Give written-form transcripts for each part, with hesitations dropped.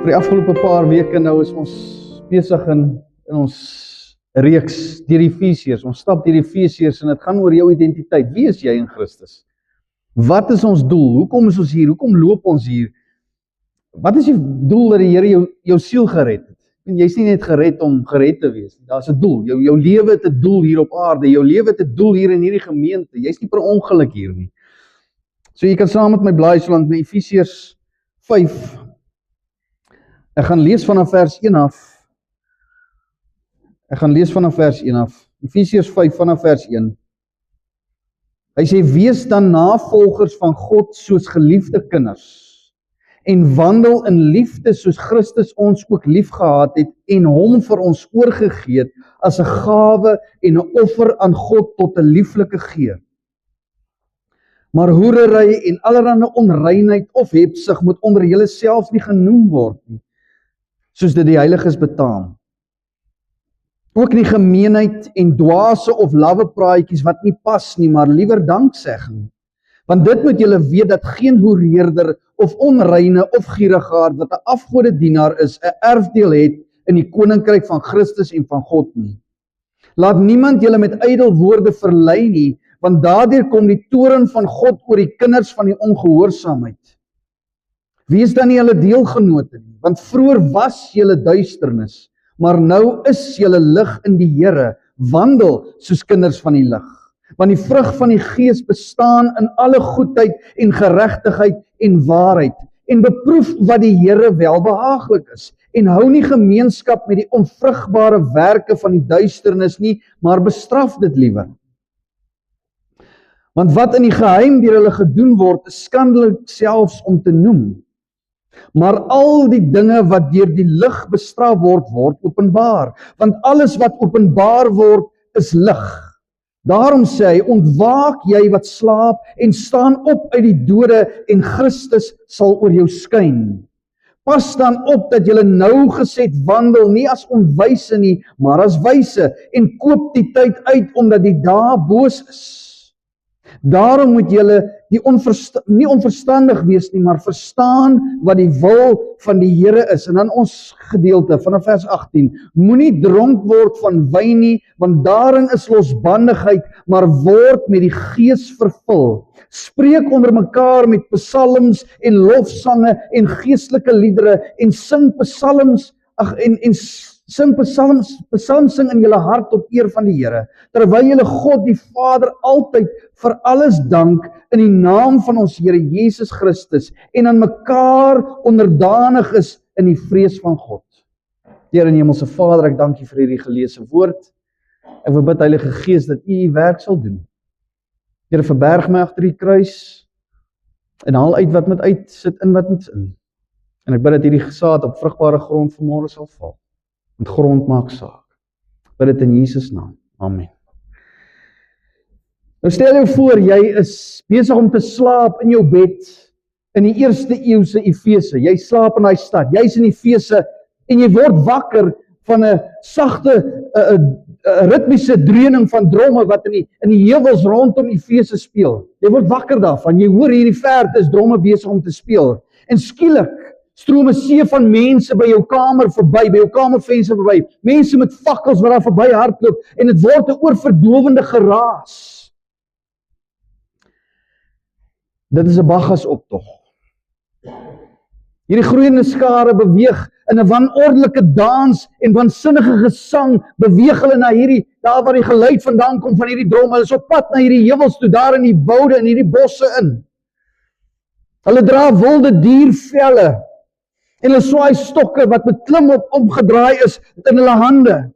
Vir die afgelope paar weke nou is ons besig in ons reeks deur Efesiërs. Ons stap deur Efesiërs en dit gaan oor jou identiteit. Wie is jy in Christus? Wat is ons doel? Hoekom is ons hier? Hoekom loop ons hier? Wat is die doel dat die Here jou siel gered het? En jy's nie net gered om gered te wees nie. Daar's 'n doel. Jou lewe het 'n doel hier op aarde. Jou lewe het 'n doel hier in hierdie gemeente. Jy's nie per ongeluk hier nie. So jy kan saam met my blaai solank na Efesiërs 5. Ek gaan lees vanaf vers 1 af. Efesiërs 5 vanaf vers 1. Hy sê, wees dan navolgers van God soos geliefde kinders, en wandel in liefde soos Christus ons ook liefgehad het, en hom vir ons oorgegee het, as 'n gawe en 'n offer aan God tot 'n lieflike geur. Maar hoerery en allerlei onreinheid of hebsug moet onder julle self nie genoem word nie, soos dit die heiliges betaam. Ook nie gemeenheid en dwaase of lawwe praatjies wat nie pas nie, maar liewer danksegging. Want dit moet julle weet dat geen hoereerder of onreine of gierigaard wat 'n afgodedienaar is, 'n erfdeel het in die koninkryk van Christus en van God nie. Laat niemand julle met ydel woorde verlei nie, want daardeur kom die toorn van God oor die kinders van die ongehoorsaamheid. Wees dan nie hulle deelgenote nie, want vroeër was julle duisternis, maar nou is julle lig in die Here, wandel soos kinders van die lig. Want die vrug van die Gees bestaan in alle goedheid en geregtigheid en waarheid, en beproef wat die Here welbehaaglik is, en hou nie gemeenskap met die onvrugbare werke van die duisternis nie, maar bestraf dit liewer. Want wat in die geheim deur hulle gedoen word, is skandelik selfs om te noem. Maar al die dinge wat deur die lig bestraf word, word openbaar. Want alles wat openbaar word, is lig. Daarom sê hy, ontwaak jy wat slaap, en staan op uit die dode, en Christus sal oor jou skyn. Pas dan op dat julle nougeset wandel, nie as onwyse nie, maar as wyse, en koop die tyd uit, omdat die dae boos is. Daarom moet julle nie onverstandig wees nie, maar verstaan wat die wil van die Here is. En dan ons gedeelte vanaf vers 18. Moenie dronk word van wyn nie, want daarin is losbandigheid, maar word met die Gees vervul. Spreek onder mekaar met psalms en lofsange en geestelike liedere en sing psalms sing in julle hart tot eer van die Here, terwyl julle God die Vader altyd vir alles dank in die naam van ons Here Jesus Christus en aan mekaar onderdanig is in die vrees van God. Here en Hemelse Vader, ek dank U vir hierdie geleesde woord. Ek wil bid, Heilige Gees, dat U U werk sal doen. Here, verberg my agter die kruis en haal uit wat moet uit, sit in wat moet in. En ek bid dat hierdie saad op vrugbare grond vanmôre sal val. Want grond maak saak. Bid dit in Jesus naam. Amen. Nou stel jou voor, jy is besig om te slaap in jou bed in die eerste eeuse Efese. Jy slaap in daai stad. Jy's in Efese en jy word wakker van 'n sagte ritmiese dreuning van dromme wat in die heuwels rondom Efese speel. Jy word wakker daarvan. Jy hoor hier in die verte is dromme besig om te speel. En skielik stroom 'n see van mense by jou kamer verby, by jou kamervenster verby. Mense met fakkels wat daar verby hardloop en dit word 'n oorverdowende geraas. Dit is 'n Bacchus-optog. Hierdie groeiende skare beweeg in 'n wanordelike dans en waansinnige gesang, beweeg hulle na daar waar die geluid vandaan kom van hierdie drom. Hulle is op pad na hierdie heuwels toe, daar in die woude en hierdie bosse in. Hulle dra wilde diervelle en hulle swaai stokke wat met klim op omgedraai is in hulle hande.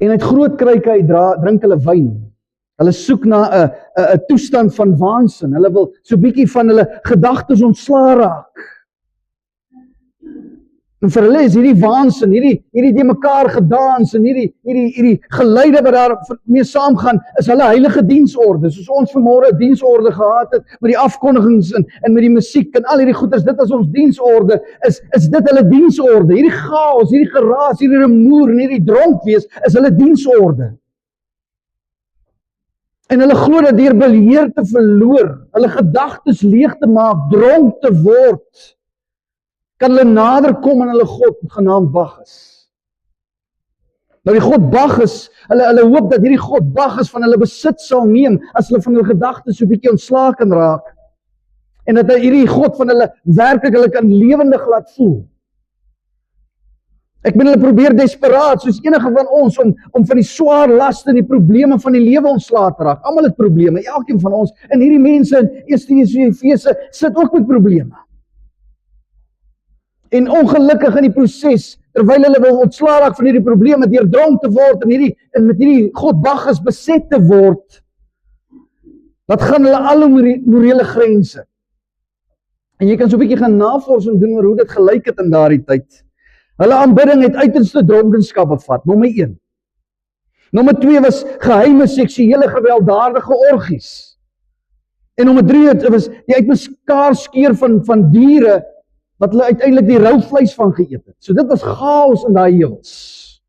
En uit groot kruike uit drink hulle wyn. Hulle soek na 'n toestand van waansin. Hulle wil so bietjie van hulle gedagtes ontslaa raak. En vir hulle is hierdie waansin, hierdie die mekaar gedans en hierdie geluide wat daar mee saamgaan, is hulle heilige diensorde. Soos ons vanmôre 'n diensorde gehad het met die afkondigings en met die musiek en al hierdie goeders, dit is ons diensorde, is dit hulle diensorde. Hierdie chaos, hierdie geraas, hierdie rumoer en hierdie dronkwees is hulle diensorde. En hulle glo dat deur beheer te verloor, hulle gedagtes leeg te maak, dronk te word, kan hulle nader kom aan hulle God genaamd Bacchus. Nou die God Bacchus, hulle hoop dat hierdie God Bacchus van hulle besit sal neem, as hulle van hulle gedagtes so 'n bietjie ontslae kan raak. En dat hierdie God van hulle werklik hulle kan lewendig laat voel. Ek bedoel, hulle probeer desperaat, soos enige van ons, om van die swaar laste en die probleme van die lewe ontslae te raak. Almal het probleme, elkeen van ons. En hierdie mense in 1 Efese sit ook met probleme. En ongelukkig in die proses, terwyl hulle wil ontslae raak van hierdie probleme, deur dronk te word en met hierdie God Bacchus beset te word, dat gaan hulle al hoe morele grense. En jy kan so 'n bietjie gaan navorsing doen oor hoe dit gelyk het in daardie tyd. Hulle aanbidding het uiterste dronkenskap bevat, nommer 1. Nommer 2 was geheime seksuele gewelddadige orgies. En nommer 3 was die uitmekaar skeer van diere, wat hulle uiteindelik die rou vleis van geëet het. So dit was chaos in daai heuwels.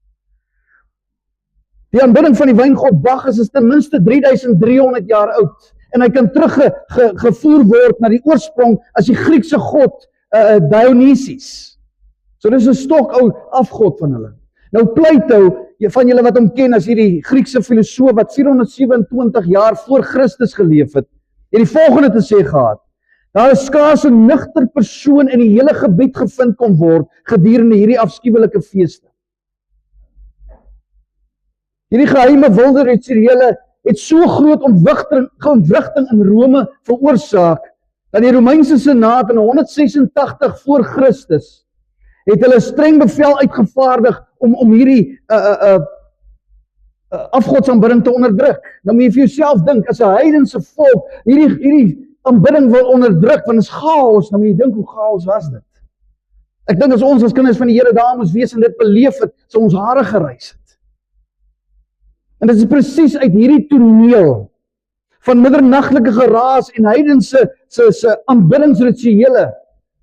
Die aanbidding van die wyngod Bacchus is ten minste 3300 jaar oud. En hy kan teruggevoer word na die oorsprong as die Griekse god Dionysius. So dis 'n stokou afgod van hulle. Nou Plato, van julle wat hom ken as hierdie Griekse filosoof wat 427 jaar voor Christus geleef het die volgende te sê gehad: daar is skaars 'n nugter persoon in die hele gebied gevind kon word gedurende hierdie afskuwelike feeste. Hierdie geheime wilde rituele het so groot ontwrigting in Rome veroorsaak, dat die Romeinse Senaat in 186 voor Christus het hulle streng bevel uitgevaardig om hierdie afgodsaanbidding te onderdruk. Nou moet jy vir jouself dink, as 'n heidense volk hierdie aanbidding wil onderdruk, want dit is chaos, nou moet jy dink hoe chaos was dit. Ek dink as kinders van die Here daar moes wees en dit beleef het, sou ons hare gereis het. En dit is presies uit hierdie toneel van middernagtelike geraas en heidense aanbiddingsrituele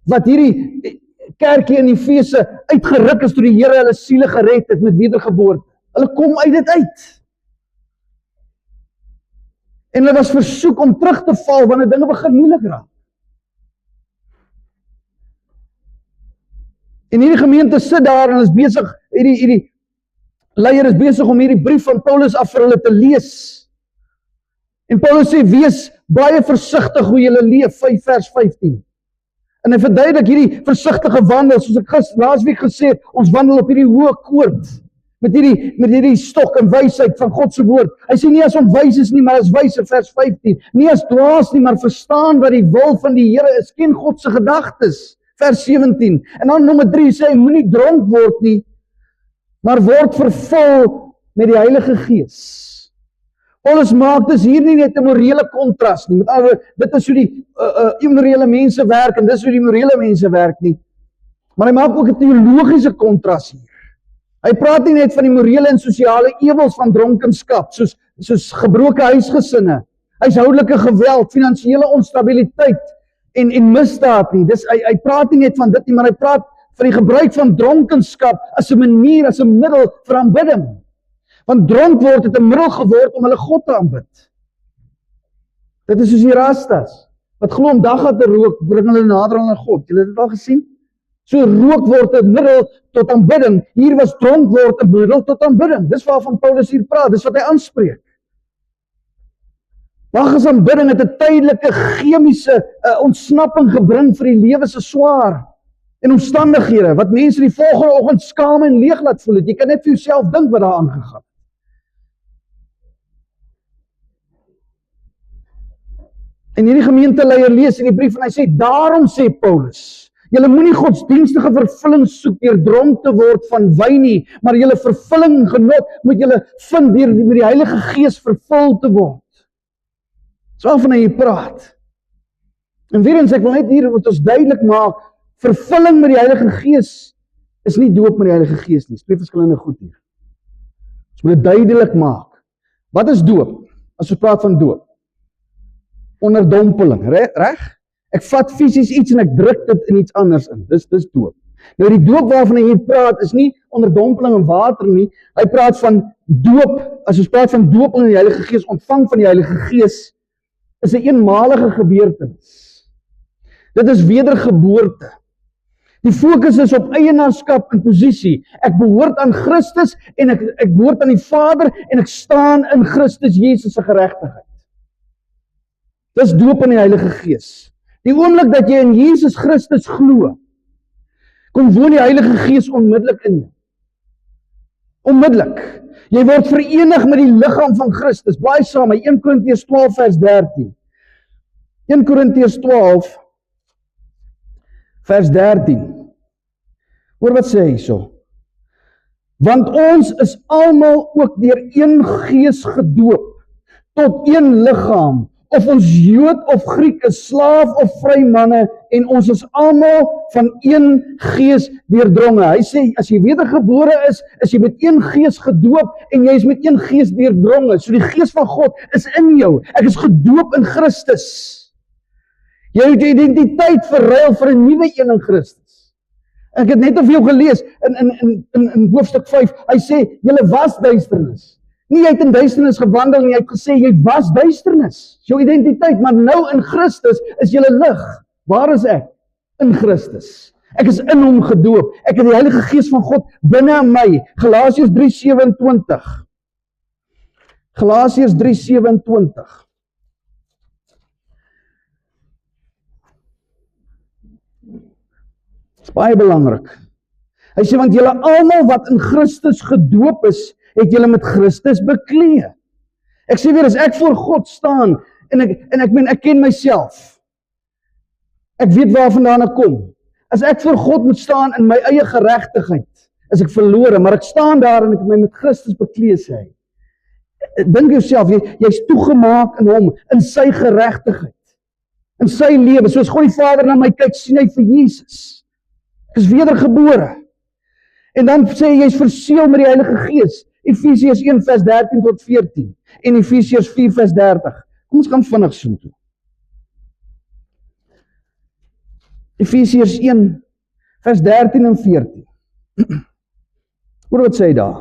wat hierdie kerkie in Efese uitgeruk is toe die Here hulle siele gered het met wedergeboorte. Hulle kom uit dit uit. En hulle was versoek om terug te val wanneer dinge begin moeilik raak. En hierdie gemeente sit daar en is besig, hierdie leier is besig om hierdie brief van Paulus af vir hulle te lees. En Paulus sê, wees baie versigtig hoe julle leef, 5 vers 15. En hy verduidelik hierdie versigtige wandel, soos ek laasweek gesê het, ons wandel op hierdie hoë koord, met hierdie stok en wysheid van God se woord. Hy sê nie as onwys is nie, maar as wyse, vers 15. Nie as dwaas nie, maar verstaan wat die wil van die Here is, ken God se gedagtes, vers 17. En dan nommer 3 sê hy, moenie dronk word nie, maar word vervul met die Heilige Gees. Paulus maak dus hier nie net 'n morele kontras nie, met ander woorde, dit is hoe die immorele mense werk, en dis hoe die morele mense werk nie, maar hy maak ook 'n teologiese kontras hier. Hy praat nie net van die morele en sosiale ewels van dronkenskap, soos gebroke huisgesinne, huishoudelike geweld, finansiële onstabiliteit en misdaad nie. Hy praat nie net van dit nie, maar hy praat van die gebruik van dronkenskap as 'n manier, as 'n middel vir aanbidding. Want dronk word het 'n middel geword om hulle God te aanbid. Dit is soos die Rastas, wat glo om dagga te rook, bring hulle nader aan God. Julle het dit al gesien? So rook word 'n middel tot aanbidding. Hier was dronk word 'n middel tot aanbidding. Dis waarvan Paulus hier praat, dis wat hy aanspreek. Bacchus aanbidding het 'n tydelike chemiese ontsnapping gebring vir die lewe se swaar en omstandighede, wat mense die volgende oggend skaam en leeg laat voel het. Jy kan net vir jouself dink wat daar aangegaan het. En hierdie gemeenteleier lees in die brief en hy sê, daarom sê Paulus, julle moenie godsdienstige vervulling soek deur dronk te word van wyn nie, maar julle vervulling en genot moet julle vind deur met die Heilige Gees vervul te word. So waarvan hy praat. En weer eens, ek wil net hier wat ons duidelik maak, vervulling met die Heilige Gees is nie doop met die Heilige Gees nie. Dis twee verskillende goed hier. Ons moet dit duidelik maak. Wat is doop? As ons praat van doop. Onderdompeling, reg? Ek vat fisies iets en ek druk dit in iets anders in. Dis doop. Nou die doop waarvan hy hier praat is nie onderdompeling in water nie. Hy praat van doop, as ons praat van doop in die Heilige Gees, ontvang van die Heilige Gees, is 'n eenmalige gebeurtenis. Dit is wedergeboorte. Die fokus is op eienaarskap en posisie. Ek behoort aan Christus en ek behoort aan die Vader en ek staan in Christus Jesus se geregtigheid. Dis doop in die Heilige Gees. Die oomblik dat jy in Jesus Christus glo, kom woon die Heilige Gees onmiddellik in jou. Onmiddellik. Jy word verenig met die liggaam van Christus. Blaai saam met 1 Korintiërs 12 vers 13. 1 Korintiërs 12 vers 13. Hoor wat sê hy hierso. Want ons is almal ook deur een Gees gedoop tot een liggaam, of ons Jood of Griek is, slaaf of vry manne, en ons is almal van een Gees deurdronge. Hy sê, as jy wedergebore is jy met een Gees gedoop, en jy is met een Gees deurdronge. So die Gees van God is in jou. Ek is gedoop in Christus. Jy het jou identiteit verruil vir 'n nuwe een in Christus. Ek het net vir jou gelees, in hoofstuk 5, hy sê, julle was duisternis. Nie jy het in duisternis gewandel en jy het gesê, jy was duisternis. Jou identiteit, maar nou in Christus is jy lig. Waar is ek? In Christus. Ek is in hom gedoop. Ek het die Heilige Gees van God binne in my. Galasiërs 3:27. Galasiërs 3:27. Dit is baie belangrik. Hy sê, want julle almal wat in Christus gedoop is, het julle met Christus beklee. Ek sê weer, as ek voor God staan, en ek ken myself. Ek weet waarvandaan ek kom. As ek voor God moet staan in my eie geregtigheid, is ek verlore, maar ek staan daar en ek my met Christus beklee, sê hy. Dink jouself, jy's toegemaak in hom, in sy geregtigheid, in sy lewe. Soos God die Vader na my kyk, sien hy vir Jesus. Ek is wedergebore. En dan sê hy, jy's verseël met die Heilige Gees. Efesiërs 1 vers 13 tot 14 en Efesiërs 4 vers 30. Kom ons gaan vinnig so toe. Efesiërs 1 vers 13 en 14. Hoor wat sê hy daar?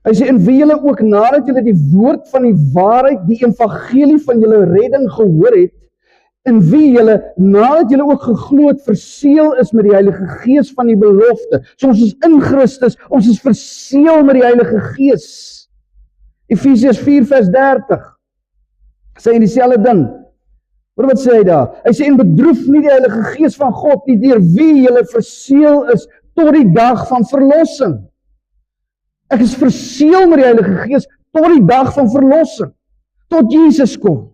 Hy sê, en wie julle ook nadat julle die woord van die waarheid, die evangelie van julle redding gehoor het, en wie julle, nadat julle ook geglo het, verseël is met die Heilige Gees van die belofte. So ons is in Christus, ons is verseël met die Heilige Gees. Efesiërs 4 vers 30, sê hy dieselfde ding. Hoor wat sê hy daar? Hy sê, en bedroef nie die Heilige Gees van God nie, deur wie julle verseël is tot die dag van verlossing. Ek is verseël met die Heilige Gees tot die dag van verlossing, tot Jesus kom.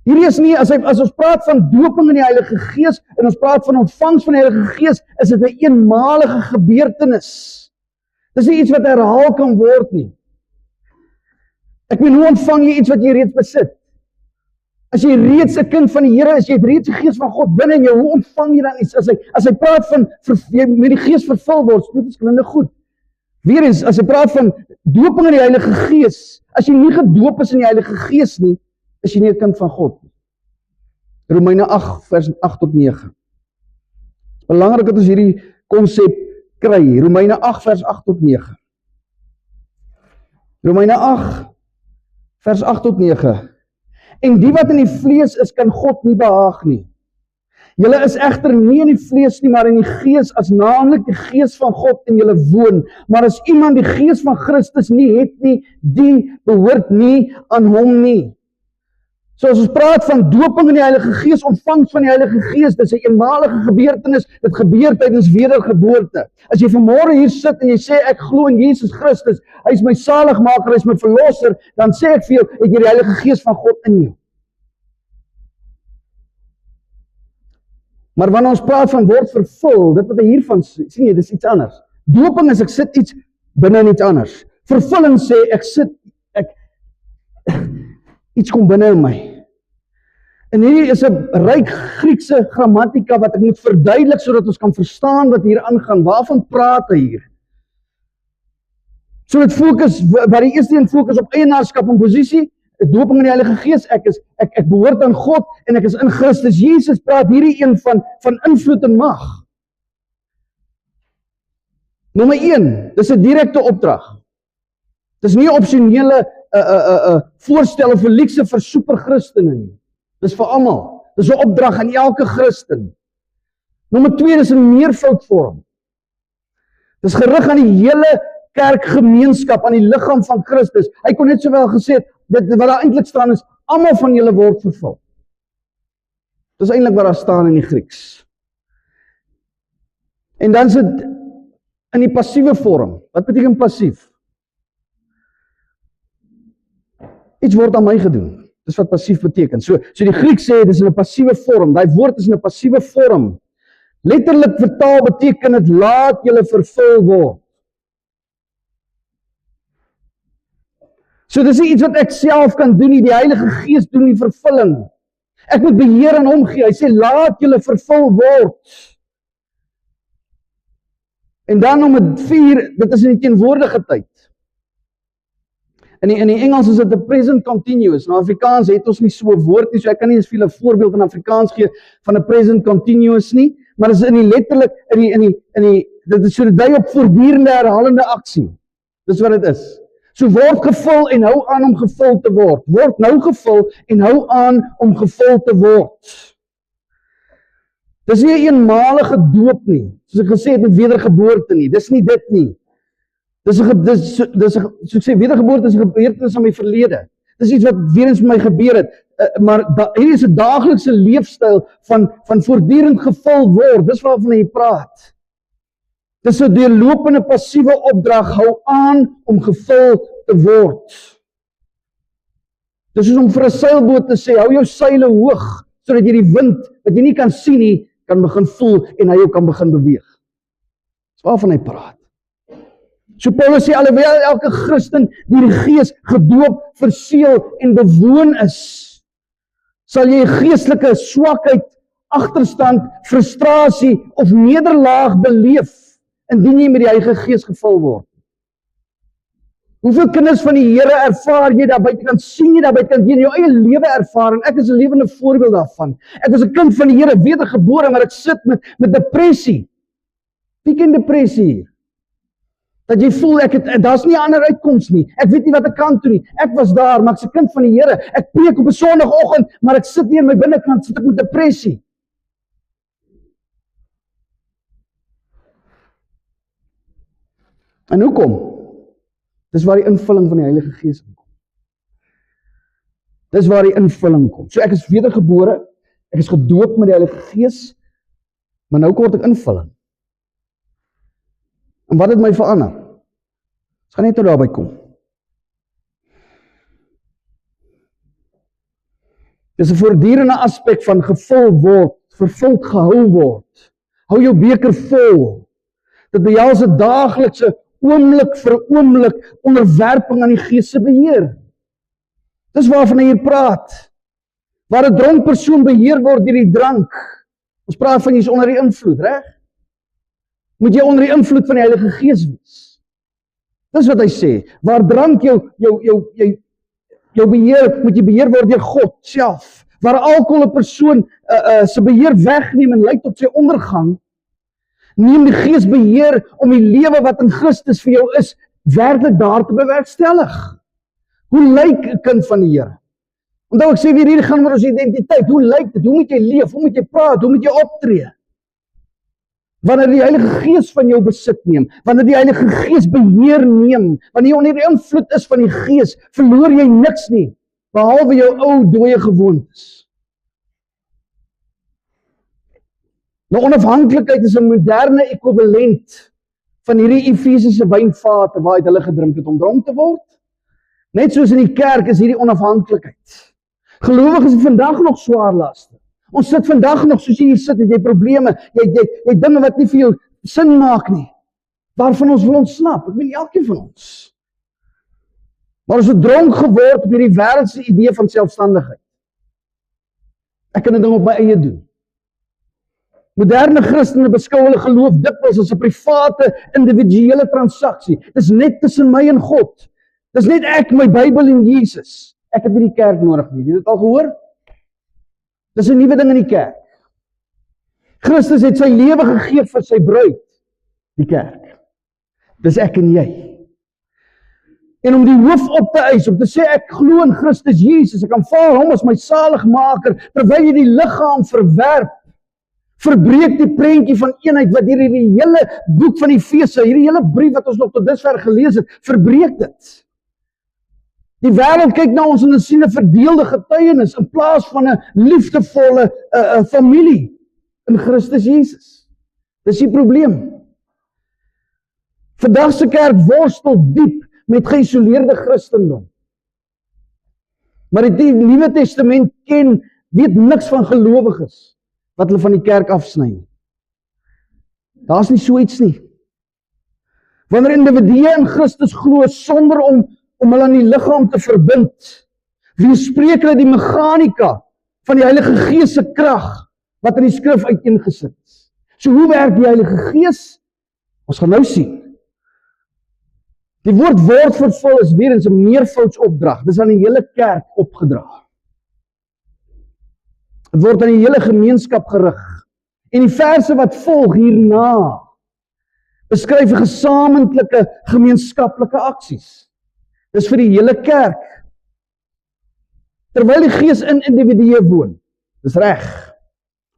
Hierdie is nie, as ons praat van doping in die Heilige Gees, en ons praat van ontvangs van die Heilige Gees, is dit 'n eenmalige gebeurtenis. Dis nie iets wat herhaal kan word nie. Ek meen, hoe ontvang jy iets wat jy reeds besit? As jy reeds 'n kind van die Here is, jy het reeds die Gees van God binne in jou, hoe ontvang jy dan iets? As hy praat van, jy met die Gees vervul word, dit is klinde goed. Weereens, as hy praat van doping in die Heilige Gees, as jy nie gedoop is in die Heilige Gees nie, is jy nie 'n kind van God. Romeine 8 vers 8 tot 9. Belangrik dat ons hierdie konsep kry. Romeine 8 vers 8 tot 9. Romeine 8 vers 8 tot 9. En die wat in die vlees is, kan God nie behaag nie. Julle is egter nie in die vlees nie, maar in die Gees, as naamlik die Gees van God in julle woon. Maar as iemand die Gees van Christus nie het nie, die behoort nie aan hom nie. So as ons praat van doping in die Heilige Gees, ontvangs van die Heilige Gees, dis 'n eenmalige gebeurtenis, dit gebeur tydens wedergeboorte. As jy vanmôre hier sit en jy sê, ek glo in Jesus Christus, hy is my saligmaker, hy is my verlosser, dan sê ek vir jou, het jy die Heilige Gees van God in jou. Maar wanneer ons praat van word vervul, dit wat hy hiervan sien jy, dis iets anders. Doping is ek sit iets binne in iets anders. Vervulling sê ek iets kom binne in my. En hierdie is 'n ryk Griekse grammatika wat ek moet verduidelik sodat ons kan verstaan wat hier aangaan. Waarvan praat hy hier? So dit fokus, waar die eerste een fokus op eienaarskap en posisie, doping in die Heilige Gees, ek behoort aan God en ek is in Christus Jesus, praat hierdie een van invloed en mag. Nommer 1, dis 'n direkte opdrag. Dis nie 'n opsionele voorstelle vir luukse vir superchristene nie. Dis vir almal. Dis 'n opdrag aan elke Christen. Nommer 2, dis 'n meervoudvorm. Dis gerig aan die hele kerkgemeenskap, aan die liggaam van Christus. Hy kon net sowel gesê het, wat daar eintlik staan is, almal van julle word vervul. Dis eintlik wat daar staan in die Grieks. En dan is dit in die passiewe vorm. Wat beteken passief? Iets word aan my gedoen. Dis wat passief beteken. So die Griek sê, dis in 'n passiewe vorm. Daai woord is in 'n passiewe vorm. Letterlik vertaal beteken dit, laat julle vervul word. So dis nie iets wat ek self kan doen nie, die Heilige Gees doen die vervulling. Ek moet beheer aan hom gee. Hy sê, laat julle vervul word. En dan nommer 4, dit is in die teenwoordige tyd. In die Engels is dit 'n present continuous. Nou Afrikaans het ons nie so 'n woord nie, so ek kan nie eens vir julle 'n voorbeeld in Afrikaans gee van 'n present continuous nie, maar dit is in die letterlik dit is so dit dui op voortdurende herhalende aksie. Dis wat dit is. So word gevul en hou aan om gevul te word. Word nou gevul en hou aan om gevul te word. Dis nie 'n eenmalige doop nie, soos ek gesê het met wedergeboorte nie. Dis nie dit nie. Dis soos ek sê, wedergeboorte is 'n gebeurtenis in my verlede. Dis iets wat weer eens met my gebeur het. Maar hier is 'n daaglikse leefstyl van voortdurend gevul word. Dis waarvan hy praat. Dis 'n deurlopende passiewe opdrag, hou aan om gevul te word. Dis soos om vir 'n seilboot te sê, hou jou seile hoog, sodat jy die wind, wat jy nie kan sien nie, kan begin voel en hy jou kan begin beweeg. Dis waarvan hy praat. So Paulus sê, alhoewel elke Christen deur die Gees gedoop, verseël en bewoon is, sal jy geestelike swakheid, agterstand, frustrasie of nederlaag beleef, indien jy met die Heilige Gees gevul word. Hoeveel kinders van die Here ervaar jy daar buitekant, sien jy daar buitekant, jy in jou eie lewe ervaar, en ek is 'n lewende voorbeeld daarvan. Ek is 'n kind van die Here, wedergebore, maar ek sit met depressie. Wie ken depressie hier? Dat jy voel, daar's nie 'n ander uitkoms nie. Ek weet nie wat ek kan doen nie. Ek was daar, maar ek's 'n kind van die Here. Ek preek op 'n Sondagoggend, maar ek sit hier in my binnekant, sit ek met depressie. En hoekom? Dis waar die invulling van die Heilige Gees kom. Dis waar die invulling kom. So ek is wedergebore, ek is gedoop met die Heilige Gees, maar nou kort ek invulling. En wat het my verander? Ons gaan net nou daarby kom. Dis 'n voortdurende aspek van gevul word, vervuld gehou word. Hou jou beker vol. Dit behels 'n daaglikse oomblik vir oomblik onderwerping aan die Gees se beheer. Dis waarvan hy hier praat. Waar 'n dronk persoon beheer word deur die drank. Ons praat van jy's onder die invloed, reg? Moet jy onder die invloed van die Heilige Gees wees. Dis wat hy sê. Waar drank jou beheer, moet jy beheer word deur God self. Waar alkohol 'n persoon se beheer wegneem en lei tot sy ondergang, neem die Gees beheer om die lewe wat in Christus vir jou is, werklik daar te bewerkstellig. Hoe lyk 'n kind van die Here? Onthou ek sê weer, hier gaan oor ons identiteit. Hoe lyk dit? Hoe moet jy leef? Hoe moet jy praat? Hoe moet jy optree? Wanneer die Heilige Gees van jou besit neem, wanneer die Heilige Gees beheer neem, wanneer jy onder die invloed is van die Gees, verloor jy niks nie, behalwe jou ou dooie gewoontes. Nou onafhanklikheid is 'n moderne ekwivalent van hierdie Efesiese wynvate waaruit hulle gedrink het om dronk te word. Net soos in die kerk is hierdie onafhanklikheid. Gelowiges het vandag nog swaar laste. Ons sit vandag nog, soos jy hier sit, het jy probleme, jy dinge wat nie vir jou sin maak nie, waarvan ons wil ontsnap. Ek meen elkeen van ons. Maar ons het dronk geword op hierdie wêreldse idee van selfstandigheid. Ek kan 'n ding op my eie doen. Moderne Christene beskou hulle geloof dikwels as 'n private, individuele transaksie. Dis net tussen my en God. Dis net ek, my Bybel en Jesus. Ek het nie die kerk nodig nie. Jy het dit al gehoor? Dis 'n nuwe ding in die kerk. Christus het sy lewe gegee vir sy bruid, die kerk. Dis ek en jy. En om die hoof op te eis, om te sê ek glo in Christus Jesus, ek aanvaar hom as my saligmaker, terwyl jy die liggaam verwerp, verbreek die prentjie van eenheid wat hierdie hele boek van Efese, hierdie hele brief wat ons nog tot dusver gelees het, verbreek dit. Die wêreld kyk na ons en hulle sien 'n verdeelde getuienis in plaas van 'n liefdevolle familie in Christus Jesus. Dis die probleem. Vandag se kerk worstel diep met geïsoleerde Christendom. Maar die Nuwe Testament weet niks van gelowiges wat hulle van die kerk afsny nie. Daar's nie so iets nie. Wanneer individue in Christus glo sonder om hulle aan die liggaam te verbind, weerspreek hulle die meganika van die Heilige Gees se krag wat in die skrif uiteengesit is. So hoe werk die Heilige Gees? Ons gaan nou sien. Die woord vervul is weer eens 'n meervoudsopdrag. Dis aan die hele kerk opgedra. Dit word aan die hele gemeenskap gerig. En die verse wat volg hierna beskryf 'n gesamentlike gemeenskaplike aksies. Dis vir die hele kerk. Terwyl die Gees in individue woon. Dis reg.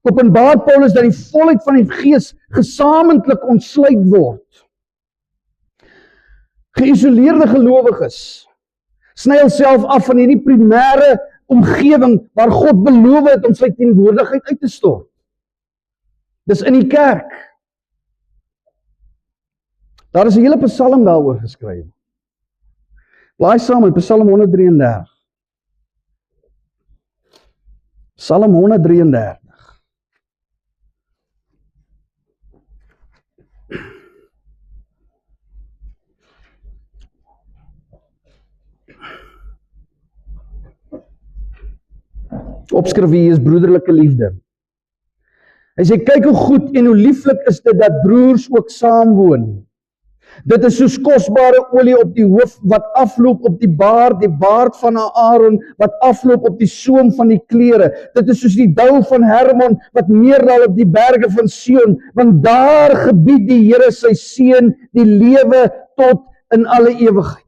Openbaar Paulus dat die volheid van die Gees gesamentlik ontsluit word. Geïsoleerde gelowiges sny hulself af van hierdie primêre omgewing waar God beloof het om sy teenwoordigheid uit te stort. Dis in die kerk. Daar is 'n hele psalm daaroor geskryf. Blaai saam met Psalm 133. Psalm 133. Opskrif hier is broederlike liefde. Hy sê, kyk hoe goed en hoe lieflik is dit dat broers ook saamwoon. Dit is soos kosbare olie op die hoof wat afloop op die baard van Aaron wat afloop op die soem van die klere. Dit is soos die dou van Hermon wat neerdal op die berge van Sion, want daar gebied die Here sy seën die lewe tot in alle ewigheid.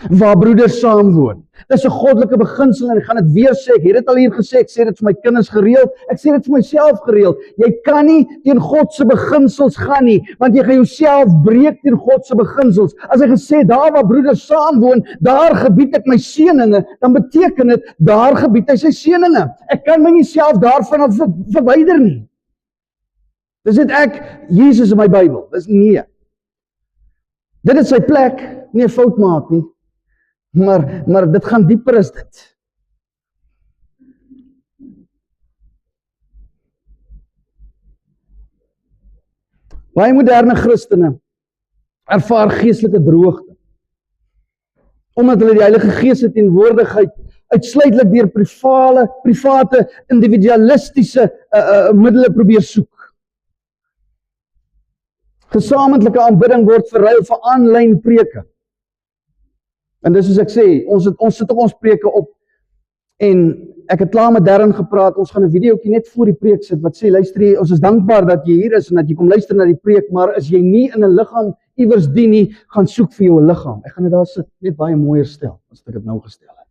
Waar broeders saamwoon. Dis 'n goddelike beginsel en ek gaan dit weer sê. Ek het dit al hier gesê, ek sê dit vir my kinders gereeld, ek sê dit vir myself gereeld. Jy kan nie teen God se beginsels gaan nie, want jy gaan jouself breek teen God se beginsels. As hy gesê daar waar broeders saamwoon, daar gebied ek my seëninge, dan beteken dit daar gebied hy sy seëninge. Ek kan my nie self daarvan af verwyder nie. Dis dit ek Jesus in my Bybel. Dis nee. Dit is sy plek, nie 'n fout maak nie. Maar dit gaan dieper as dit. Baie moderne Christene ervaar geestelike droogte. Omdat hulle die Heilige Gees se teenwoordigheid uitsluitlik deur private, individualistiese middele probeer soek. Gesamentlike aanbidding word verruil vir aanlyn preke. En dis soos ek sê, ons sit op ons preke op, en ek het klaar met Darren gepraat, ons gaan 'n videoetjie net voor die preek sit, wat sê, luister jy, ons is dankbaar dat jy hier is, en dat jy kom luister na die preek, maar as jy nie in 'n liggaam iewers dien nie, gaan soek vir jou 'n liggaam. Ek gaan dit daar sit, net baie mooier stel, as ek dit nou gestel het.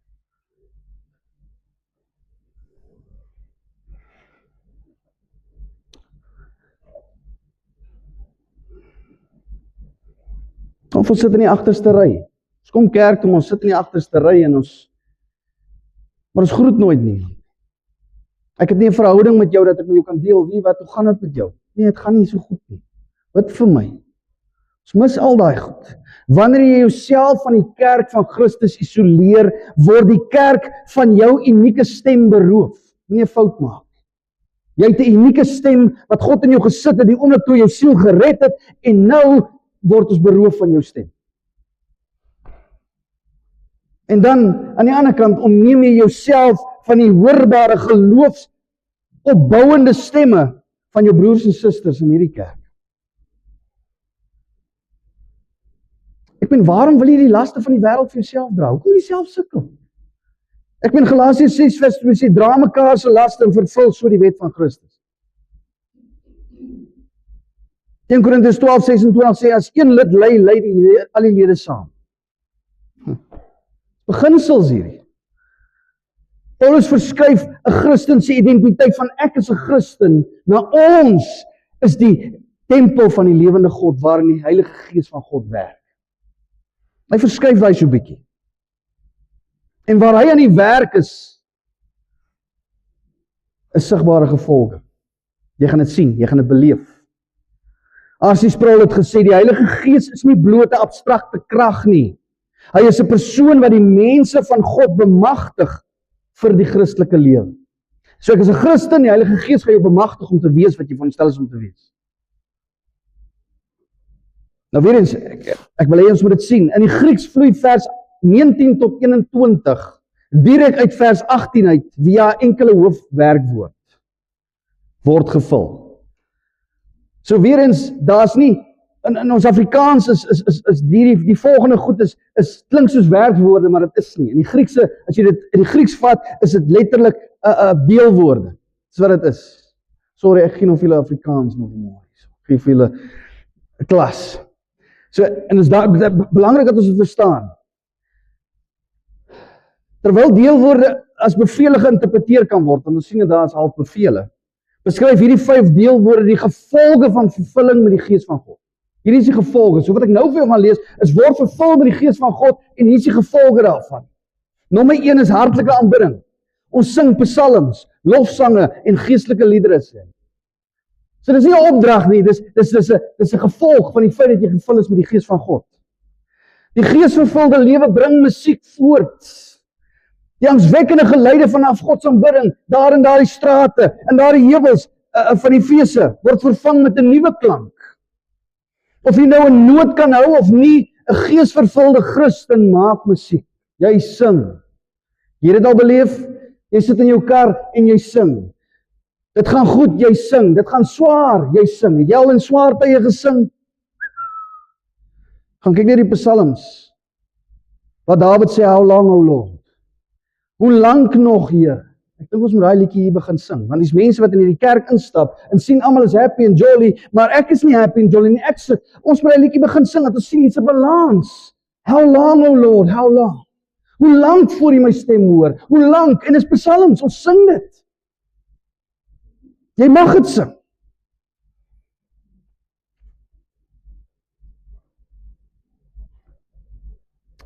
Ons sit in die agterste ry. Ons kom kerk toe, ons sit in die agterste ry en maar ons groet nooit niemand. Ek het nie 'n verhouding met jou dat ek met jou kan deel, hoe gaan dit met jou? Nee, dit gaan nie so goed nie. Wat vir my? Ons mis al daai goed. Wanneer jy jouself van die kerk van Christus isoleer, word die kerk van jou unieke stem beroof. Nie 'n fout maak. Jy het 'n unieke stem wat God in jou gesit het, die oomblik toe jou siel gered het, en nou word ons beroof van jou stem. En dan, aan die ander kant, ontneem jy jouself van die hoorbare geloofsopbouende stemme van jou broers en susters in hierdie kerk. Ek meen, waarom wil jy die laste van die wêreld vir jouself dra? Hoekom jy self sukkel? Ek meen, Galasiërs 6 vers 2 sê, dra mekaar se laste en vervul so die wet van Christus. 1 Korintiërs 12:26 sê, as een lid ly, ly al die lede saam. beginsels hierdie. Paulus verskuif 'n Christen se identiteit van ek is 'n Christen na ons is die tempel van die lewende God waarin die Heilige Gees van God werk. Hy verskuif daai so bietjie. En waar hy aan die werk is sigbare gevolge. Jy gaan dit sien, jy gaan dit beleef. R.C. Sproul het gesê, die Heilige Gees is nie bloot 'n abstrakte krag nie. Hy is 'n persoon wat die mense van God bemagtig vir die Christelike lewe. So ek is 'n Christen, die Heilige Gees gaan jou bemagtig om te wees wat jy veronderstel is om te wees. Nou weer eens, ek wil hê ons moet dit sien. In die Grieks vloei vers 19 tot 21 direk uit vers 18 uit via enkele hoofwerkwoord word gevul. So weer eens, daar's nie in ons Afrikaans is die volgende goed is klink soos werkwoorde, maar dit is nie. In die Griekse, as jy dit in die Grieks vat, is dit letterlik deelwoorde. Dis wat dit is. Sorry, ek gee nog vir julle Afrikaans nog mooi. Ek gee vir julle 'n klas. So, en is belangrik dat ons dit verstaan. Terwyl deelwoorde as bevele geïnterpreteer kan word, en ons sien dit daar as half bevele, beskryf hierdie 5 deelwoorde die gevolge van vervulling met die Gees van God. Hierdie is die gevolge. So wat ek nou vir jou gaan lees, is word vervul met die Gees van God, en hier is die gevolge daarvan. Nommer 1 is hartlike aanbidding. Ons sing psalms, lofsange en geestelike liedere sing. So dis nie 'n opdrag nie, dis 'n gevolg van die feit dat jy gevul is met die Gees van God. Die geesvervulde lewe bring musiek voort. Die angswekkende geluide vanaf God se aanbidding, daar in daardie strate, in daardie heuwels van die feeste, word vervang met 'n nuwe klank. Of jy nou 'n noot kan hou of nie, 'n geesvervulde Christen maak musiek. Jy sing. Jy het dit al beleef? Jy sit in jou kar en jy sing. Dit gaan goed, jy sing. Dit gaan swaar, jy sing. Het jy al in swaar tye gesing? Gaan kyk net die psalms. Wat Dawid sê, how long, O Lord? Hoe lank nog, Heer? Ek dink ons moet daai liedjie hier begin sing, want dis mense wat in hierdie kerk instap en sien almal is happy en jolly, maar ek is nie happy en jolly nie. Ons moet daai liedjie begin sing, dat ons sien iets 'n balans. How long, O Lord, how long? Hoe lank voor jy my stem hoor? Hoe lank? En dis psalms, ons sing dit. Jy mag dit sing.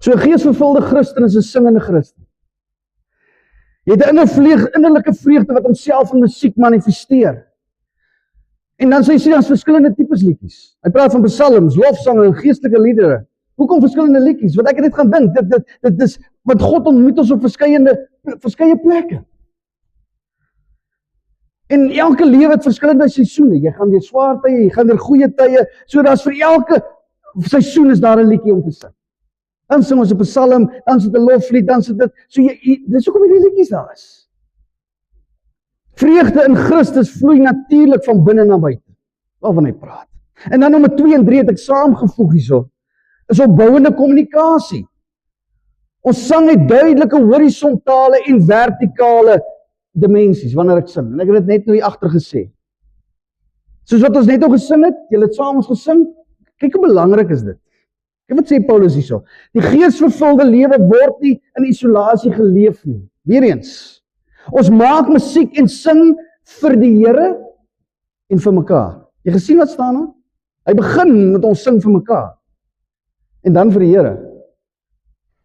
So 'n geesvervulde Christen is 'n singende Christen. Jy het 'n innerlike vreugde wat homself in musiek manifesteer. En dan sê jy daar's verskillende tipes liedjies. Hy praat van psalms, lofsange en geestelike liedere. Hoekom verskillende liedjies? Want ek het net gaan dink, dit is want God ontmoet ons op verskeie plekke. En elke lewe het verskillende seisoene. Jy gaan deur swaar tye, jy gaan deur goeie tye. So daar's vir elke seisoen is daar 'n liedjie om te sing. Dan sing ons 'n psalm, dan is dit 'n loflied, dan is dit so dis hoekom hierdie liedjies daar is. Vreugde in Christus vloei natuurlik van binne na buite. Waarvan hy praat. En dan nommer 2 en 3 het ek saamgevoeg hierso. Is opbouende kommunikasie. Ons sang het duidelike horisontale en vertikale dimensies wanneer ek sing. En ek het dit net nou hier agter gesê. Soos wat ons net nou gesing het, julle het saam ons gesing. Kyk hoe belangrik is dit. Kyk wat sê Paulus hierso. Die geesvervulde lewe word nie in isolasie geleef nie. Weereens. Ons maak musiek en sing vir die Here en vir mekaar. Jy gesien wat staan daar? Hy begin met ons sing vir mekaar. En dan vir die Here.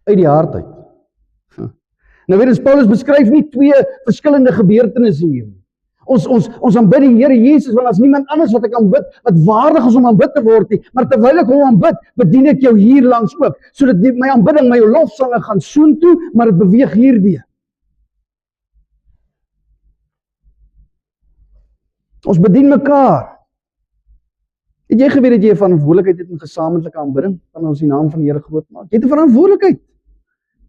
Uit die hart uit. Nou weer eens, Paulus beskryf nie 2 verskillende gebeurtenisse hier nie. Ons aanbid die Here Jesus, want as niemand anders wat ek aanbid, wat waardig is om aanbid te word nie, maar terwyl ek hom aanbid, bedien ek jou hier langs ook, sodat my aanbidding, my lofsange gaan soontoe, maar dit beweeg hierdie. Ons bedien mekaar. Het jy geweet dat jy 'n verantwoordelikheid het in gesamentlike aanbidding, van ons die naam van die Here groot maak? Jy het 'n verantwoordelikheid.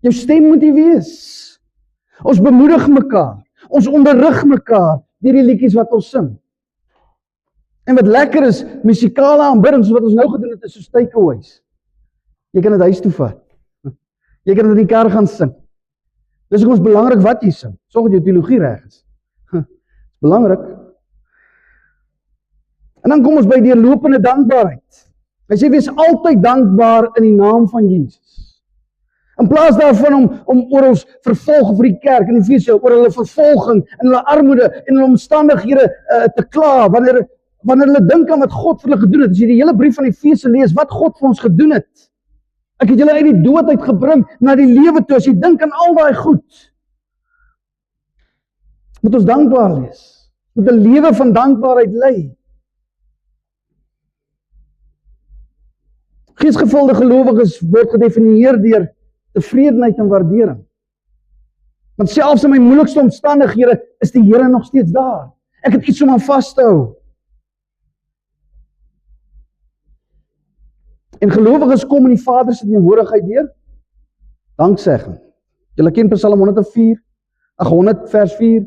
Jou stem moet hier wees. Ons bemoedig mekaar. Ons onderrig mekaar deur die liedjies wat ons sing. En wat lekker is, musikale aanbidding, soos wat ons nou gedoen het, is soos takeaways. Jy kan dit huis toe vat. Jy kan dit in die kar gaan sing. Dis ook ons belangrik wat jy sing. Sorg dat jou teologie reg is. Dis belangrik. En dan kom ons by deurlopende dankbaarheid. Hy sê wees altyd dankbaar in die naam van Jesus. In plaas daarvan om oor ons vervolg vir die kerk in Efesië, oor hulle vervolging en hulle armoede en hulle omstandighede te kla, wanneer hulle dink aan wat God vir hulle gedoen het. As jy die hele brief van Efesië lees, wat God vir ons gedoen het. Ek het julle uit die dood uitgebring na die lewe toe. As jy dink aan al daai goed, moet ons dankbaar wees. Moet 'n lewe van dankbaarheid lei. Geesgevulde gelowiges word gedefinieer deur tevredenheid en waardering. Want selfs in my moeilikste omstandighede is die Here nog steeds daar. Ek het iets om aan vas te hou. En gelowiges kom in die Vader se teenwoordigheid deur danksegging. Julle ken Psalm 100 vers 4.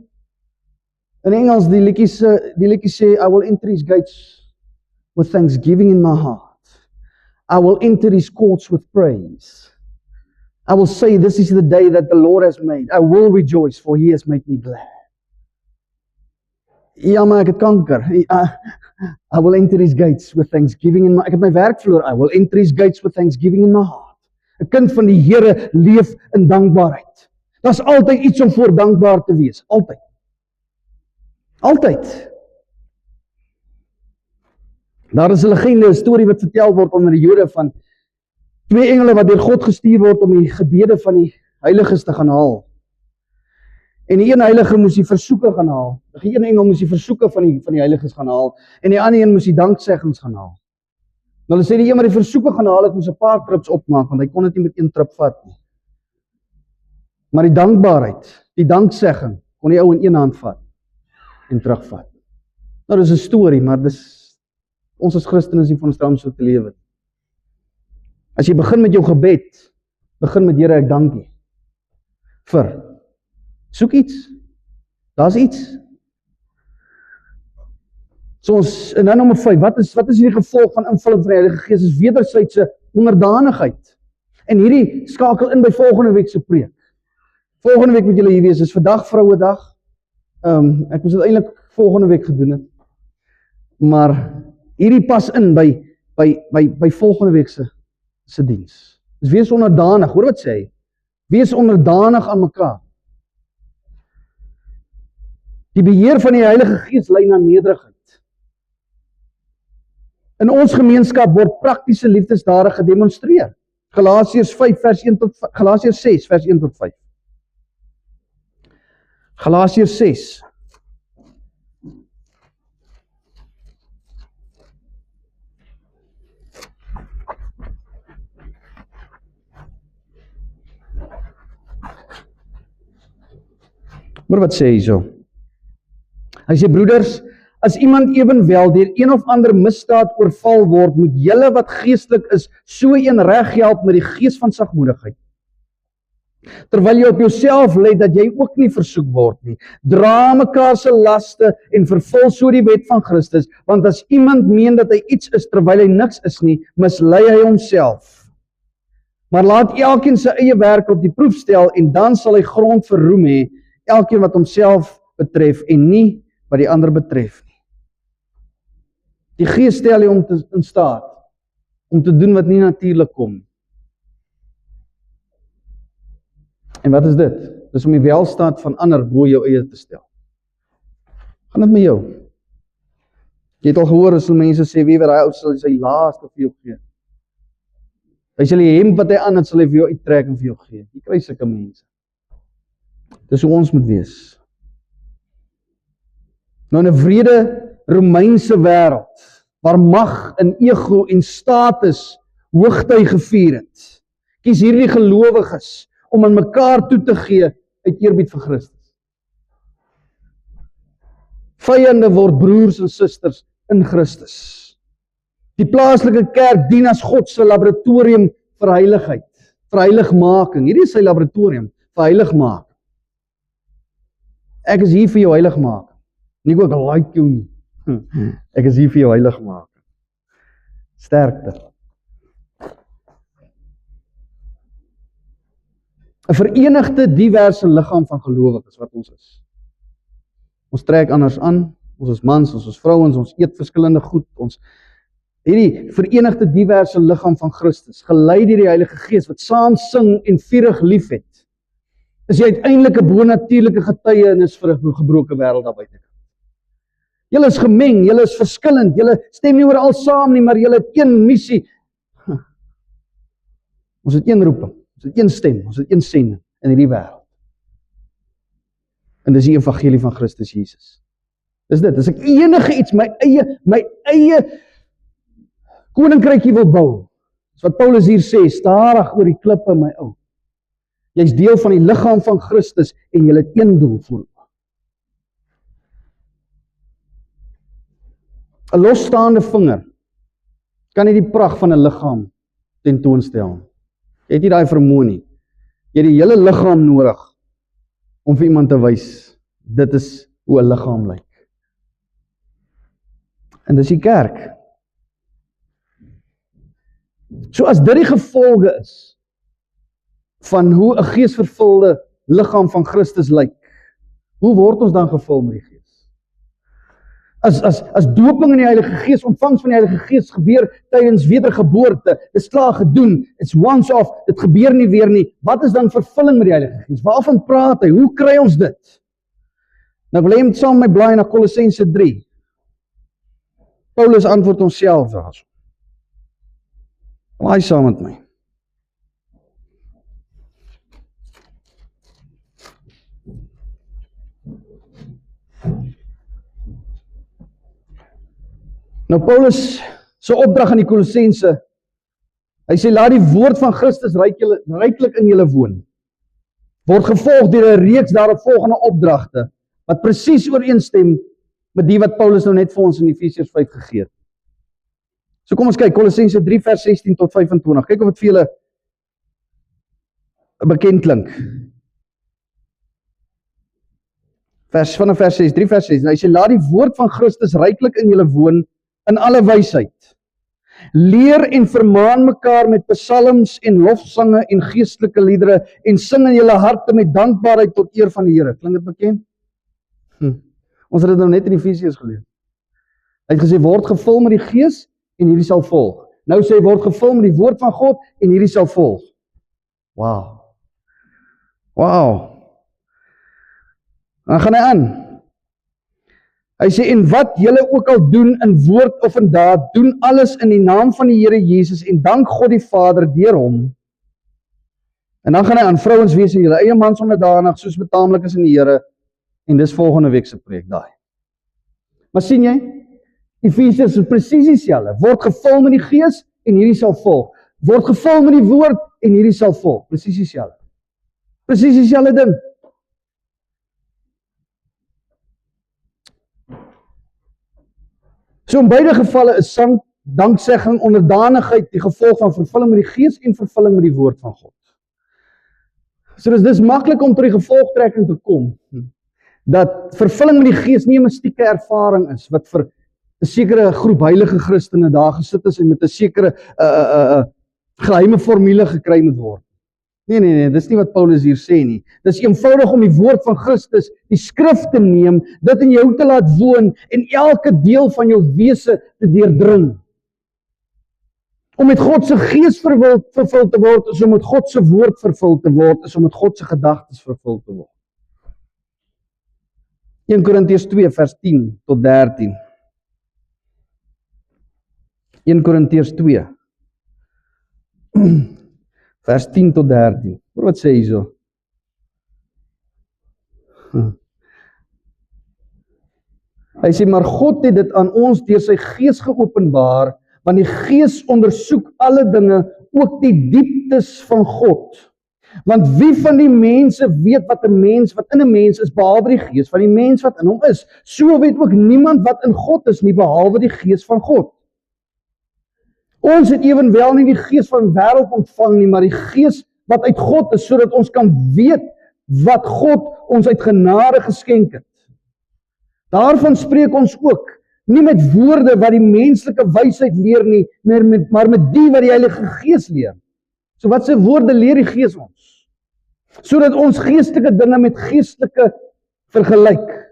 In Engels die liedjie sê, I will enter his gates with thanksgiving in my heart. I will enter his courts with praise. I will say, this is the day that the Lord has made. I will rejoice, for he has made me glad. Ja, maar ek het kanker. I will enter his gates with thanksgiving in my... Ek het my werk verloor. I will enter his gates with thanksgiving in my heart. 'n Kind van die Here leef in dankbaarheid. Daar's altyd iets om voor dankbaar te wees. Altyd. Altyd. Daar is 'n legende, 'n storie wat vertel word onder die Jode van 2 engele wat deur God gestuur word om die gebede van die heiliges te gaan haal. En die een heilige moes die versoeke gaan haal. Die een engel moes die versoeke van die heiliges gaan haal en die ander een moes die dankseggings gaan haal. Nou hulle sê die een wat die versoeke gaan haal het moes 'n paar trips opmaak want hy kon dit nie met een trip vat nie. Maar die dankbaarheid, die danksegging kon die ou in een hand vat en terugvat. Nou dis 'n storie, maar ons as Christene is nie van ons om so te lewe. As jy begin met jou gebed, begin met Here, ek dank U vir. Soek iets. Daar's iets. So ons, en dan nommer 5, wat is hierdie gevolg van invulling van die Heilige Gees? Is wederwysige onderdanigheid. En hierdie skakel in by volgende week se preek. Volgende week moet julle hier wees, is vandag Vrouedag. Ek moes dit eintlik volgende week gedoen het. Maar hierdie pas in by volgende week se diens. Dus wees onderdanig, hoor wat sê hy? Wees onderdanig aan mekaar. Die beheer van die Heilige Gees lei na nederigheid. In ons gemeenskap word praktiese liefdesdade gedemonstreer. Galasiërs 6 vers 1 tot 5. Galasiërs 6. Maar wat sê hy so? Hy sê, broeders, as iemand ewenwel deur een of ander misdaad oorval word, moet julle wat geestelik is, so een reghelp met die gees van sagmoedigheid. Terwyl jy op jouself let dat jy ook nie versoek word nie. Dra mekaar se laste en vervul so die wet van Christus, want as iemand meen dat hy iets is terwyl hy niks is nie, mislei hy homself. Maar laat elkeen sy eie werk op die proef stel en dan sal hy grond vir roem hê, elkeen wat homself betref en nie wat die ander betref nie. Die Gees stel jy om in staat om te doen wat nie natuurlik kom. En wat is dit? Dis om die welstand van ander bo jou eie te stel. Gaan dit met jou? Jy het al gehoor as mense sê, wie wat hy ou sal sy laaste vir jou gee. Hy sal die hemp wat hy aan het, sal hy vir jou uittrek en vir jou gee. Jy kry sulke mense. Dis hoe ons moet wees. Nou in 'n wrede Romeinse wêreld, waar mag en ego en status hoogtyd gevier het, kies hierdie gelowiges om aan mekaar toe te gee uit eerbied vir Christus. Vyande word broers en susters in Christus. Die plaaslike kerk dien as God se laboratorium vir heiligheid, vir heiligmaking. Hierdie is sy laboratorium vir heiligmaking. Ek is hier vir jou heiligmaking. Nie ook like jou nie. Ek is hier vir jou heiligmaking. Sterkte. 'n verenigde, diverse liggaam van gelowiges wat ons is. Ons trek anders aan, ons is mans, ons is vrouens, ons eet verskillende goed, ons hierdie verenigde diverse liggaam van Christus, gelei deur die Heilige Gees, wat saam sing en vurig lief het, is die uiteindelike bonatuurlike getuienis vir 'n gebroke wêreld daar buite. Julle is gemeng, julle is verskillend, julle stem nie oral saam nie, maar julle het een missie. Ons het een roeping, ons het een stem, ons het een sending in hierdie wêreld. En dis die evangelie van Christus Jesus. Dis dit, as ek enige iets, my eie koninkrykie wil bou, is wat Paulus hier sê, stadig oor die klippe, my ou. Jy is deel van die liggaam van Christus, en jy het een doel voor. 'n losstaande vinger kan nie die pragt van 'n liggaam tentoonstel. Jy het nie daai vermoë nie. Jy het die hele liggaam nodig om vir iemand te wys, dit is hoe 'n liggaam lyk. En dis die kerk. So as dit die gevolge is van hoe 'n geesvervulde liggaam van Christus lyk, hoe word ons dan gevul met die Gees? As doping in die Heilige Gees, ontvangs van die Heilige Gees gebeur tydens wedergeboorte, dis klaar gedoen, it's once off, dit gebeur nie weer nie. Wat is dan vervulling met die Heilige Gees? Waarvan praat hy? Hoe kry ons dit? Nou ek wil hê met saam met my blaai na Kolossense 3. Paulus antwoord onsself daarso. Blaai saam met my. Nou Paulus se opdrag aan die Kolossense, hy sê laat die woord van Christus ryklik in julle woon. Word gevolg deur 'n reeks daaropvolgende opdragte wat presies ooreenstem met die wat Paulus nou net vir ons in Efesiërs 5 gegee het. So kom ons kyk Kolossense 3 vers 16 tot 25. Kyk of dit vir julle bekend klink. Vanaf vers 6, 3 vers 6. Hy sê laat die woord van Christus ryklik in julle woon in alle wysheid. Leer en vermaan mekaar met psalms en lofsange en geestelike liedere en sing in julle harte met dankbaarheid tot eer van die Here. Klink dit bekend? Ons het dit nou net in Efesiërs gelees. Hy het gesê word gevul met die Gees en hierdie sal volg. Nou sê word gevul met die woord van God en hierdie sal volg. Wow. Dan gaan hy aan. Hy sê, en wat julle ook al doen in woord of in daad, doen alles in die naam van die Here Jesus en dank God die Vader deur hom. En dan gaan hy aan, vrouens wees in julle eie mans onderdanig, soos betaamlik is in die Here, en dis volgende week se preek daai. Maar sien jy, Efesiërs is presies dieselfde, word gevul met die Gees en hierdie sal volg. Word gevul met die woord en hierdie sal volg, presies dieselfde. Presies dieselfde ding. So in beide gevalle is sang, danksegging, onderdanigheid die gevolg van vervulling met die Gees en vervulling met die woord van God. So dis maklik om tot die gevolgtrekking te kom, dat vervulling met die Gees nie 'n mystieke ervaring is, wat vir 'n sekere groep heilige Christene daar gesit is en met 'n sekere geheime formule gekry moet word. Nee, dis nie wat Paulus hier sê nie. Dis eenvoudig om die woord van Christus, die skrif te neem, dit in jou te laat woon en elke deel van jou wese te deurdring. Om met God se Gees vervul te word, is om met God se woord vervul te word, is om met God se gedagtes vervul te word. 1 Korintiërs 2 vers 10 tot 13. 1 Korintiërs 2 vers 10 tot 13. Wat sê hy so? Hy sê, maar God het dit aan ons deur sy Gees geopenbaar, want die Gees ondersoek alle dinge, ook die dieptes van God. Want wie van die mense weet wat in 'n mens is, behalwe die Gees van die mens wat in hom is? So weet ook niemand wat in God is nie, behalwe die Gees van God. Ons het ewenwel nie die Gees van wêreld ontvang nie, maar die Gees wat uit God is, sodat ons kan weet wat God ons uit genade geskenk het. Daarvan spreek ons ook, nie met woorde wat die menslike wysheid leer nie, maar met die wat die Heilige Gees leer. So wat se woorde leer die Gees ons? Sodat ons geestelike dinge met geestelike vergelyk.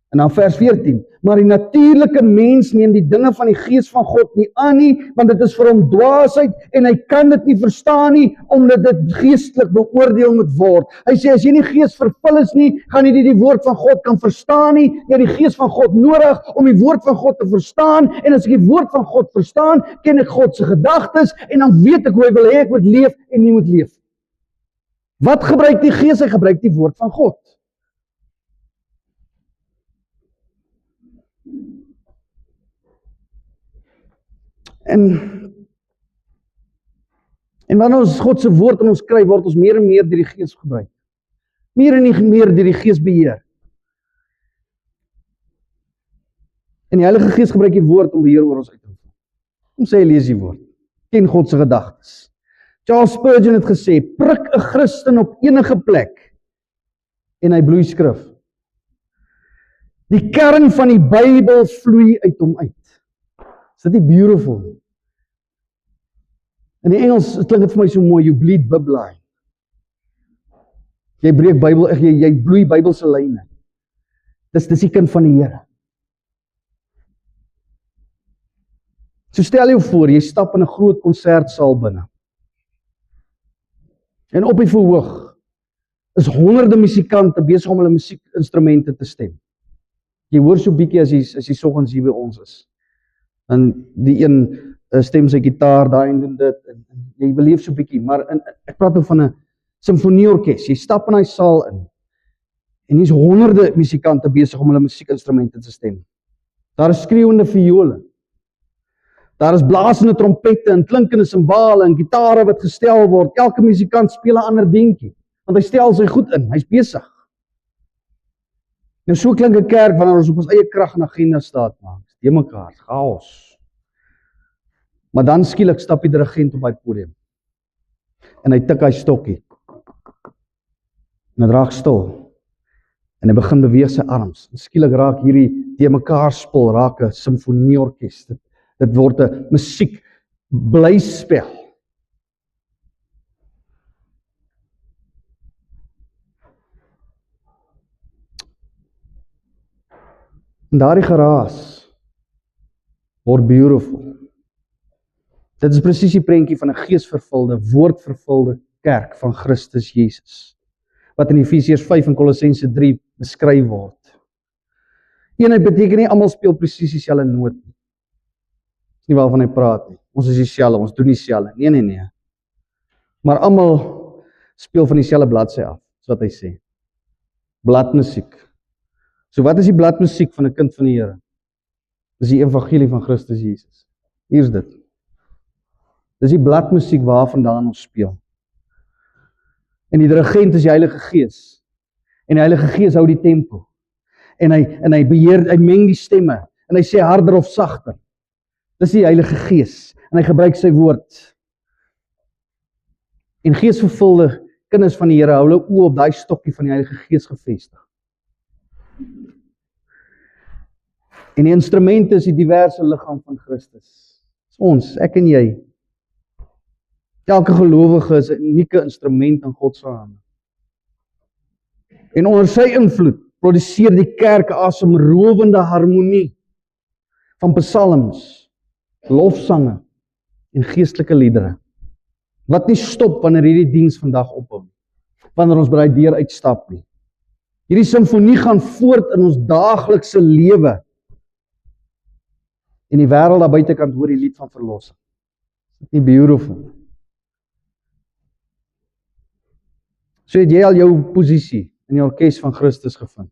En dan vers 14, maar die natuurlike mens neem die dinge van die gees van God nie aan nie, want dit is vir hom dwaasheid en hy kan dit nie verstaan nie, omdat dit geestelik beoordeel moet word. Hy sê, as jy nie gees vervul is nie, gaan jy nie die woord van God kan verstaan nie. Jy het die gees van God nodig om die woord van God te verstaan, en as ek die woord van God verstaan, ken ek God se gedagtes, en dan weet ek hoe hy wil hê ek moet leef en nie moet leef. Wat gebruik die gees? Hy gebruik die woord van God. En wanneer ons God se woord in ons kry, word ons meer en meer deur die gees gebruik. Meer en meer deur die gees beheer. En die Heilige Gees gebruik die woord om beheer oor ons uit te oefen. Kom sê, lees die woord. Ken God se gedagtes. Charles Spurgeon het gesê, prik 'n Christen op enige plek en hy bloei skrif. Die kern van die Bybel vloei uit hom uit. Is dit nie beautiful? In die Engels klink dit vir my so mooi, you bleed bibline. Jy breek Bybel, jy bloei Bybelse lyne. Dis die kind van die Here. So stel jou voor, jy stap in 'n groot konsertsaal binne. En op die verhoog is honderde musikante besig om hulle musiekinstrumente te stem. Jy hoor so bietjie as jy soggens hier by ons is. En die een stem sy gitaar, daai en doen dit, en jy beleef so bietjie, maar ek praat nou van 'n simfonieorkes. Jy stap in daai saal in, en hier's honderde musikante besig om hulle musiekinstrumente te stem. Daar is skreeuende viole. Daar is blasende trompette en klinkende simbale en gitare wat gestel word. Elke musikant speel 'n ander dingetjie, want hy stel sy goed in, hy's besig. Nou so klink 'n kerk wanneer ons op ons eie krag en agenda staat maak. Die mekaar, chaos. Maar dan skielik stap die dirigent op die podium. En hy tik hy stokkie. En hy raak stil. En hy begin beweeg sy arms. En skielik raak hierdie die mekaar spul, raak 'n simfonieorkes. Dit word 'n musiek blyspel. En daardie geraas word beautiful. Dit is presies die prentjie van 'n geesvervulde, woordvervulde kerk van Christus Jesus, wat in Efesiërs 5 en Kolossense 3 beskryf word. Eenheid beteken nie almal speel presies dieselfde noot nie. Dis nie waarvan hy praat nie. Ons is dieselfde, ons doen dieselfde. Nee. Maar almal speel van dieselfde bladsy af, is wat hy sê. Bladmusiek. So wat is die bladmusiek van 'n kind van die Here? Dis die evangelie van Christus Jesus. Hier's dit. Dis die bladmusiek waarvandaan ons speel. En die dirigent is die Heilige Gees. En die Heilige Gees hou die tempo. En hy beheer, hy meng die stemme. En hy sê harder of sagter. Dis die Heilige Gees. En hy gebruik sy woord. En geesvervulde kinders van die Here hou hulle oë op daai stokkie van die Heilige Gees gefestig. En die instrumente is die diverse liggaam van Christus. Dis ons, ek en jy. Elke gelowige is 'n unieke instrument in God se hande. En onder sy invloed produseer die kerk 'n asemrowende harmonie van psalms, lofsange en geestelike liedere, wat nie stop wanneer hierdie diens vandag ophou, wanneer ons by daai deur uitstap nie. Hierdie simfonie gaan voort in ons daaglikse lewe. En die wêreld daar buitekant hoor die lied van verlossing. Is dit nie beautiful? So het jy al jou posisie in die orkes van Christus gevind.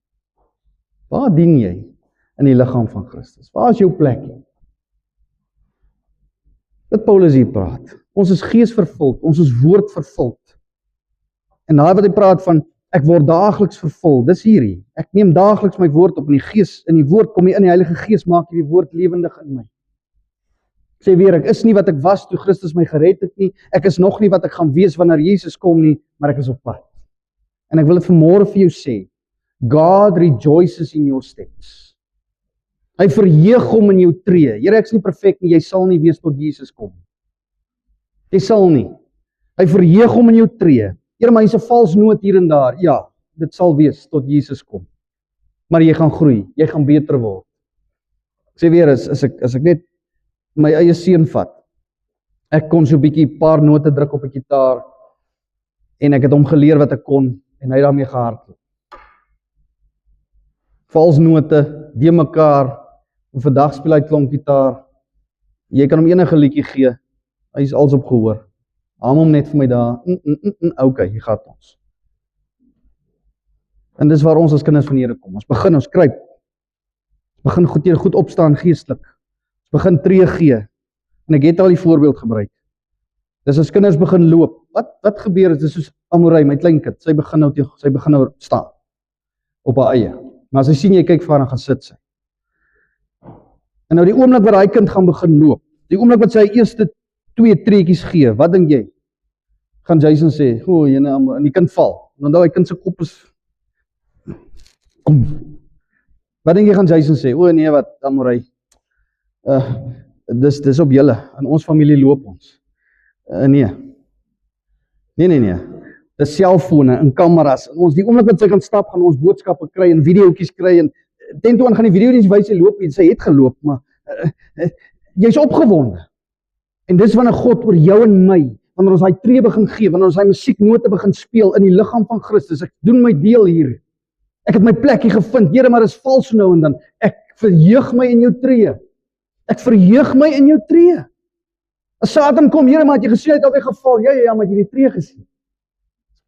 Waar dien jy in die liggaam van Christus? Waar is jou plekkie? Dit Paulus hier praat. Ons is geesvervuld, ons is woordvervuld. En daar wat hy praat van, ek word daagliks vervul, dis hierdie. Ek neem daagliks my woord op in die gees, in die woord kom jy in die Heilige Gees, maak jy die woord lewendig in my. Ek sê weer, ek is nie wat ek was toe Christus my gered het nie, ek is nog nie wat ek gaan wees wanneer Jesus kom nie, maar ek is op pad. En ek wil dit vanmôre vir jou sê, God rejoices in your steps. Hy verheug hom in jou tree. Here, ek is nie perfek nie, jy sal nie wees tot Jesus kom. Jy sal nie. Hy verheug hom in jou tree. Here, maar hy's 'n vals noot hier en daar. Ja, dit sal wees tot Jesus kom. maar jy gaan groei, jy gaan beter word. Ek sê weer, as ek net my eie seun vat, ek kon so 'n bietjie paar note druk op 'n gitaar, en ek het hom geleer wat ek kon, en hy het daarmee gehardloop. Valsnote, die mekaar, en vandag speel hy klomp gitaar, jy kan hom enige liedjie gee, hy is als op gehoor, haal hom net vir my daar, okay, jy gaat ons. En dis waar ons as kinders van die Here kom, ons begin, ons kruip, ons begin goed opstaan geestelik, ons begin tree gee, en ek het al die voorbeeld gebruik, dis as kinders begin loop, wat gebeur, dit is soos Amorey, my kleinkind, sy begin nou staan, op haar eie, maar as sy sien jy kyk vir haar, dan gaan sit sy. En nou die oomblik wat hy kind gaan begin loop, die oomblik wat sy eerste 2 treetjies gee, wat dink jy? Gaan Jason sê, en die kind val, en onthou hy kind se kop is, wat dink jy gaan Jason sê? Nee wat, Amorey, dis op julle, in ons familie loop ons. Nee, dis selfone en kameras, en ons die oomblik wat sy gaan stap, gaan ons boodskappe kry, en videoetjies kry, en ten toe aan gaan die video nie wys sy loop, en sy het geloop, maar jy's opgewonde, en dis wanneer God oor jou en my, wanneer ons daai tree begin gee, wanneer ons daai musieknote begin speel, in die liggaam van Christus, ek doen my deel hier, ek het my plekkie gevind, Here, maar is vals nou en dan, ek verheug my in jou tree, ek verheug my in jou tree, as Satan kom, Here, maar het jy gesien, hy het alweer geval, ja, maar het jy die tree gesien,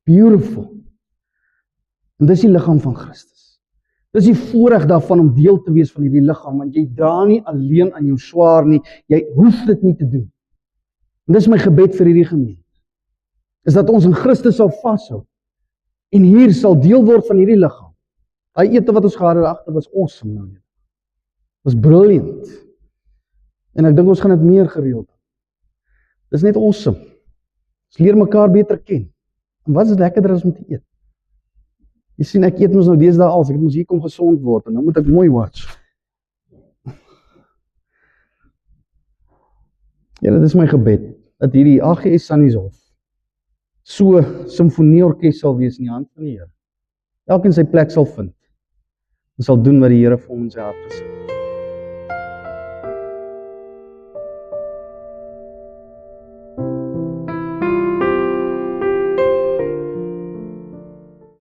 beautiful, en dis die liggaam van Christus, dis die voorreg daarvan om deel te wees van hierdie liggaam, want jy dra nie alleen aan jou swaar nie, jy hoef dit nie te doen, en dis my gebed vir hierdie gemeente, is dat ons in Christus sal vashou, en hier sal deel word van hierdie liggaam. Hy ete wat ons gehad het agter was awesome nou. Was brilliant. En ek dink ons gaan dit meer gereeld. Dis net awesome. Ons leer mekaar beter ken. En wat is lekkerder as om te eet? Jy sien, ek eet ons nou deesdae als, ek het ons hier kom gesond word, en nou moet ek mooi watch. Ja, dit is my gebed, dat hierdie AGS Sannieshof so simfonieorkes sal wees in die hand van die Here. Elkeen sy plek sal vind, en sal doen wat die Here vir hom in sy hart gesit het.